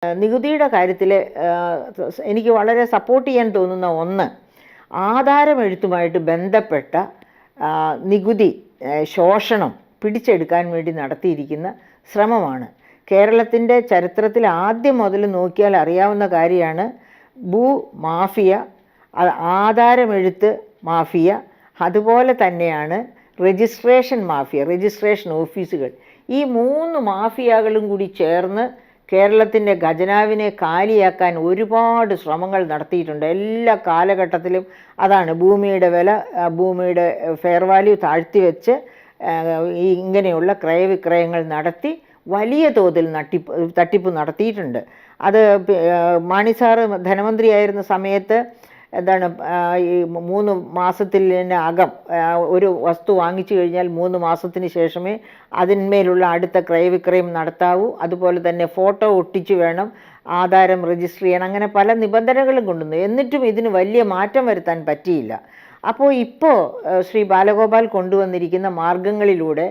നികുതിയുടെ കാര്യത്തിൽ എനിക്ക് വളരെ സപ്പോർട്ട് ചെയ്യാൻ തോന്നുന്ന ഒന്ന്, ആധാരമെഴുത്തുമായിട്ട് ബന്ധപ്പെട്ട നികുതി ശോഷണം പിടിച്ചെടുക്കാൻ വേണ്ടി നടത്തിയിരിക്കുന്ന ശ്രമമാണ്. കേരളത്തിൻ്റെ ചരിത്രത്തിൽ ആദ്യം മുതൽ നോക്കിയാൽ അറിയാവുന്ന കാര്യമാണ് ഭൂമാഫിയ, ആധാരമെഴുത്ത് മാഫിയ, അതുപോലെ തന്നെയാണ് രജിസ്ട്രേഷൻ മാഫിയ, രജിസ്ട്രേഷൻ ഓഫീസുകൾ. ഈ 3 മാഫിയകളും കൂടി ചേർന്ന് കേരളത്തിൻ്റെ ഖജനാവിനെ കാലിയാക്കാൻ ഒരുപാട് ശ്രമങ്ങൾ നടത്തിയിട്ടുണ്ട്. എല്ലാ കാലഘട്ടത്തിലും അതാണ്. ഭൂമിയുടെ വില, ഭൂമിയുടെ ഫെയർ വാല്യൂ താഴ്ത്തി വെച്ച് ഇങ്ങനെയുള്ള ക്രയവിക്രയങ്ങൾ നടത്തി വലിയ തോതിൽ തട്ടിപ്പ് നടത്തിയിട്ടുണ്ട്. അത് മാണി സാറ് ധനമന്ത്രിയായിരുന്ന സമയത്ത് എന്താണ്, ഈ 3 മാസത്തിനകം ഒരു വസ്തു വാങ്ങിച്ചു കഴിഞ്ഞാൽ 3 മാസത്തിന് ശേഷമേ അതിന്മേലുള്ള അടുത്ത ക്രയവിക്രയം നടത്താവൂ. അതുപോലെ തന്നെ ഫോട്ടോ ഒട്ടിച്ച് വേണം ആധാരം രജിസ്റ്റർ ചെയ്യാൻ. അങ്ങനെ പല നിബന്ധനകളും കൊണ്ടുവന്നു. എന്നിട്ടും ഇതിന് വലിയ മാറ്റം വരുത്താൻ പറ്റിയില്ല. അപ്പോൾ ഇപ്പോൾ ശ്രീ ബാലഗോപാൽ കൊണ്ടുവന്നിരിക്കുന്ന മാർഗങ്ങളിലൂടെ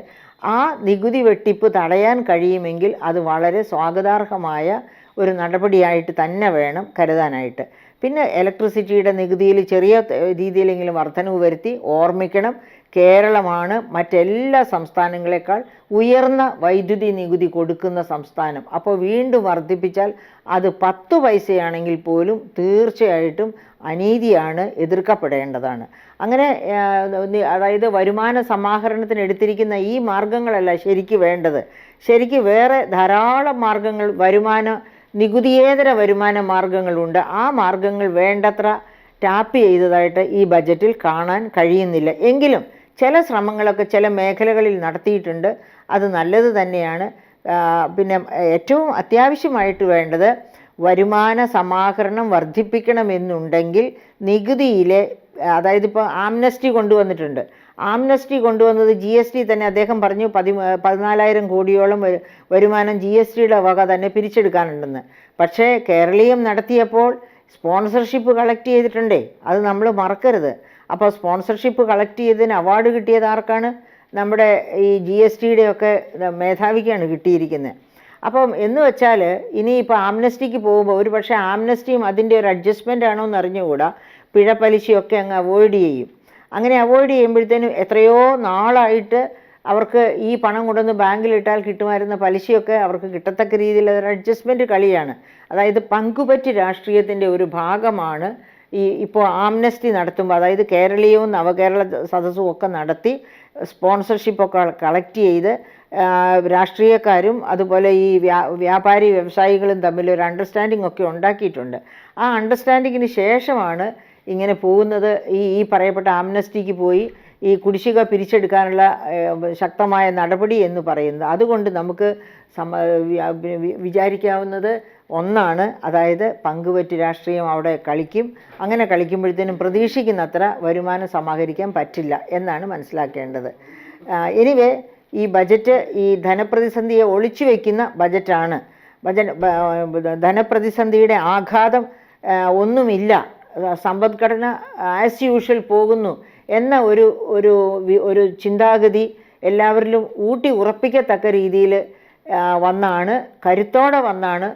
ആ നികുതി വെട്ടിപ്പ് തടയാൻ കഴിയുമെങ്കിൽ അത് വളരെ സ്വാഗതാർഹമായ ഒരു നടപടിയായിട്ട് തന്നെ വേണം കരുതാനായിട്ട്. പിന്നെ ഇലക്ട്രിസിറ്റിയുടെ നികുതിയിൽ ചെറിയ രീതിയിലെങ്കിലും വർധനവ് വരുത്തി. ഓർമ്മിക്കണം, കേരളമാണ് മറ്റെല്ലാ സംസ്ഥാനങ്ങളെക്കാൾ ഉയർന്ന വൈദ്യുതി നികുതി കൊടുക്കുന്ന സംസ്ഥാനം. അപ്പോൾ വീണ്ടും വർദ്ധിപ്പിച്ചാൽ അത് 10 പൈസയാണെങ്കിൽ പോലും തീർച്ചയായിട്ടും അനീതിയാണ്, എതിർക്കപ്പെടേണ്ടതാണ്. അങ്ങനെ അതായത് വരുമാന സമാഹരണത്തിന് എടുത്തിരിക്കുന്ന ഈ മാർഗങ്ങളല്ല ശരിക്ക് വേണ്ടത്. ശരിക്ക് വേറെ ധാരാളം മാർഗങ്ങൾ, നികുതിയേതര വരുമാന മാർഗങ്ങളുണ്ട്. ആ മാർഗങ്ങൾ വേണ്ടത്ര ടാപ്പ് ചെയ്തതായിട്ട് ഈ ബജറ്റിൽ കാണാൻ കഴിയുന്നില്ല. എങ്കിലും ചില ശ്രമങ്ങളൊക്കെ ചില മേഖലകളിൽ നടത്തിയിട്ടുണ്ട്. അത് നല്ലത് തന്നെയാണ്. പിന്നെ ഏറ്റവും അത്യാവശ്യമായിട്ട് വേണ്ടത് വരുമാന സമാഹരണം വർദ്ധിപ്പിക്കണമെന്നുണ്ടെങ്കിൽ നികുതിയിലെ, അതായത് ഇപ്പോൾ ആംനസ്റ്റി കൊണ്ടുവന്നിട്ടുണ്ട്. ആംനസ്റ്റി കൊണ്ടുവന്നത് GST തന്നെ. അദ്ദേഹം പറഞ്ഞു 14,000 കോടിയോളം വരുമാനം GSTയുടെ വക തന്നെ പിരിച്ചെടുക്കാനുണ്ടെന്ന്. പക്ഷേ കേരളീയം നടത്തിയപ്പോൾ സ്പോൺസർഷിപ്പ് കളക്ട് ചെയ്തിട്ടുണ്ടേ, അത് നമ്മൾ മറക്കരുത്. അപ്പോൾ സ്പോൺസർഷിപ്പ് കളക്ട് ചെയ്തതിന് അവാർഡ് കിട്ടിയത് ആർക്കാണ്? നമ്മുടെ ഈ GSTയുടെയൊക്കെ മേധാവിക്കാണ് കിട്ടിയിരിക്കുന്നത്. അപ്പം എന്ന് വെച്ചാൽ ഇനിയിപ്പോൾ ആംനസ്റ്റിക്ക് പോകുമ്പോൾ ഒരു പക്ഷേ ആംനസ്റ്റിയും അതിൻ്റെ ഒരു അഡ്ജസ്റ്റ്മെൻ്റ് ആണോ എന്ന് അറിഞ്ഞുകൂടാ, പിഴ പലിശയൊക്കെ അങ്ങ് അവോയ്ഡ് ചെയ്യും. അങ്ങനെ അവോയ്ഡ് ചെയ്യുമ്പോഴത്തേനും എത്രയോ നാളായിട്ട് അവർക്ക് ഈ പണം കൊണ്ടുവന്ന് ബാങ്കിലിട്ടാൽ കിട്ടുമായിരുന്ന പലിശയൊക്കെ അവർക്ക് കിട്ടത്തക്ക രീതിയിൽ അതൊരു അഡ്ജസ്റ്റ്മെൻറ്റ് കളിയാണ്. അതായത് പങ്കുപറ്റ് രാഷ്ട്രീയത്തിൻ്റെ ഒരു ഭാഗമാണ് ഇപ്പോൾ ആംനസ്റ്റി നടത്തുമ്പോൾ. അതായത് കേരളീയവും നവകേരള സദസ്സും ഒക്കെ നടത്തി സ്പോൺസർഷിപ്പൊക്കെ കളക്ട് ചെയ്ത് രാഷ്ട്രീയക്കാരും അതുപോലെ ഈ വ്യാപാരി വ്യവസായികളും തമ്മിൽ ഒരു അണ്ടർസ്റ്റാൻഡിംഗ് ഒക്കെ ഉണ്ടാക്കിയിട്ടുണ്ട്. ആ അണ്ടർസ്റ്റാൻഡിങ്ങിന് ശേഷമാണ് ഇങ്ങനെ പോകുന്നത്. ഈ പറയപ്പെട്ട ആംനസ്റ്റിക്ക് പോയി ഈ കുടിശ്ശിക പിരിച്ചെടുക്കാനുള്ള ശക്തമായ നടപടി എന്ന് പറയുന്നത്. അതുകൊണ്ട് നമുക്ക് വിചാരിക്കാവുന്നത് ഒന്നാണ്, അതായത് പങ്കുപറ്റ് രാഷ്ട്രീയം അവിടെ കളിക്കും. അങ്ങനെ കളിക്കുമ്പോഴത്തേനും പ്രതീക്ഷിക്കുന്നത്ര വരുമാനം സമാഹരിക്കാൻ പറ്റില്ല എന്നാണ് മനസ്സിലാക്കേണ്ടത്. എനിവേ ഈ ബജറ്റ് ഈ ധനപ്രതിസന്ധിയെ ഒളിച്ചു വയ്ക്കുന്ന ബജറ്റാണ്. ധനപ്രതിസന്ധിയുടെ ആഘാതം ഒന്നുമില്ല, സമ്പദ്ഘടന ആസ് യൂഷ്വൽ പോകുന്നു എന്ന ഒരു ചിന്താഗതി എല്ലാവരിലും ഊട്ടി ഉറപ്പിക്കത്തക്ക രീതിയിൽ കരുത്തോടെ വന്നാണ്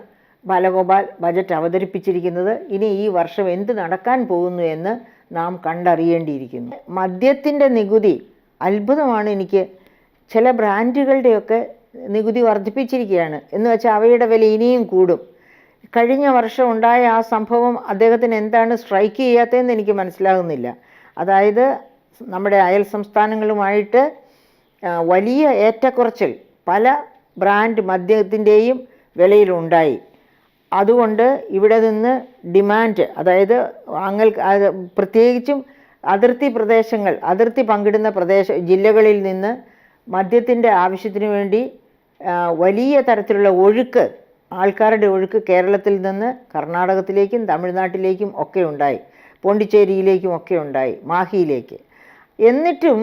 ബാലഗോപാൽ ബജറ്റ് അവതരിപ്പിച്ചിരിക്കുന്നത്. ഇനി ഈ വർഷം എന്ത് നടക്കാൻ പോകുന്നു എന്ന് നാം കണ്ടറിയേണ്ടിയിരിക്കുന്നു. മദ്യത്തിൻ്റെ നികുതി അത്ഭുതമാണ് എനിക്ക്. ചില ബ്രാൻഡുകളുടെയൊക്കെ നികുതി വർദ്ധിപ്പിച്ചിരിക്കുകയാണ്. എന്ന് വെച്ചാൽ അവയുടെ വില ഇനിയും കൂടും. കഴിഞ്ഞ വർഷം ഉണ്ടായ ആ സംഭവം അദ്ദേഹത്തിന് എന്താണ് സ്ട്രൈക്ക് ചെയ്യാത്തതെന്ന് എനിക്ക് മനസ്സിലാകുന്നില്ല. അതായത് നമ്മുടെ അയൽ സംസ്ഥാനങ്ങളുമായിട്ട് വലിയ ഏറ്റക്കുറച്ചിൽ പല ബ്രാൻഡ് മദ്യത്തിൻ്റെയും വിലയിലുണ്ടായി. അതുകൊണ്ട് ഇവിടെ നിന്ന് ഡിമാൻഡ്, അതായത് പ്രത്യേകിച്ചും അതിർത്തി പങ്കിടുന്ന ജില്ലകളിൽ നിന്ന് മദ്യത്തിൻ്റെ ആവശ്യത്തിന് വേണ്ടി വലിയ തരത്തിലുള്ള ആൾക്കാരുടെ ഒഴുക്ക് കേരളത്തിൽ നിന്ന് കർണാടകത്തിലേക്കും തമിഴ്നാട്ടിലേക്കും ഒക്കെ ഉണ്ടായി, പോണ്ടിച്ചേരിയിലേക്കും ഒക്കെ ഉണ്ടായി, മാഹിയിലേക്ക്. എന്നിട്ടും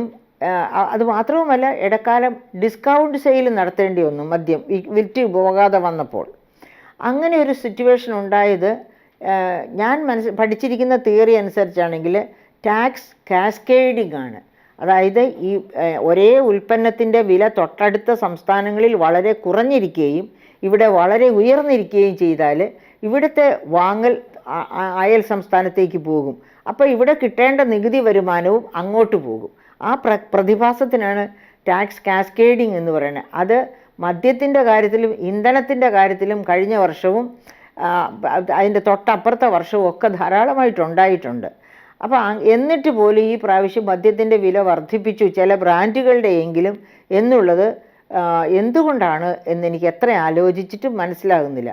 അത് മാത്രവുമല്ല, ഇടക്കാലം ഡിസ്കൗണ്ട് സെയിൽ നടത്തേണ്ടി വന്നു മദ്യം വിറ്റ് പോകാതെ വന്നപ്പോൾ. അങ്ങനെ ഒരു സിറ്റുവേഷൻ ഉണ്ടായത് ഞാൻ പഠിച്ചിരിക്കുന്ന തിയറി അനുസരിച്ചാണെങ്കിൽ ടാക്സ് കാസ്കേഡിംഗ് ആണ്. അതായത് ഈ ഒരേ ഉൽപ്പന്നത്തിൻ്റെ വില തൊട്ടടുത്ത സംസ്ഥാനങ്ങളിൽ വളരെ കുറഞ്ഞിരിക്കുകയും ഇവിടെ വളരെ ഉയർന്നിരിക്കുകയും ചെയ്താൽ ഇവിടുത്തെ വാങ്ങൽ അയൽ സംസ്ഥാനത്തേക്ക് പോകും. അപ്പോൾ ഇവിടെ കിട്ടേണ്ട നികുതി വരുമാനവും അങ്ങോട്ട് പോകും. ആ പ്രതിഭാസത്തിനാണ് ടാക്സ് കാസ്കേഡിംഗ് എന്ന് പറയുന്നത്. അത് മദ്യത്തിൻ്റെ കാര്യത്തിലും ഇന്ധനത്തിൻ്റെ കാര്യത്തിലും കഴിഞ്ഞ വർഷവും അതിൻ്റെ തൊട്ടപ്പുറത്തെ വർഷവും ഒക്കെ ധാരാളമായിട്ടുണ്ടായിട്ടുണ്ട്. അപ്പോൾ എന്നിട്ട് പോലും ഈ പ്രാവശ്യം മദ്യത്തിൻ്റെ വില വർദ്ധിപ്പിച്ചു, ചില ബ്രാൻഡുകളുടെ എങ്കിലും എന്നുള്ളത് എന്തുകൊണ്ടാണ് എന്നെനിക്ക് എത്ര ആലോചിച്ചിട്ടും മനസ്സിലാകുന്നില്ല.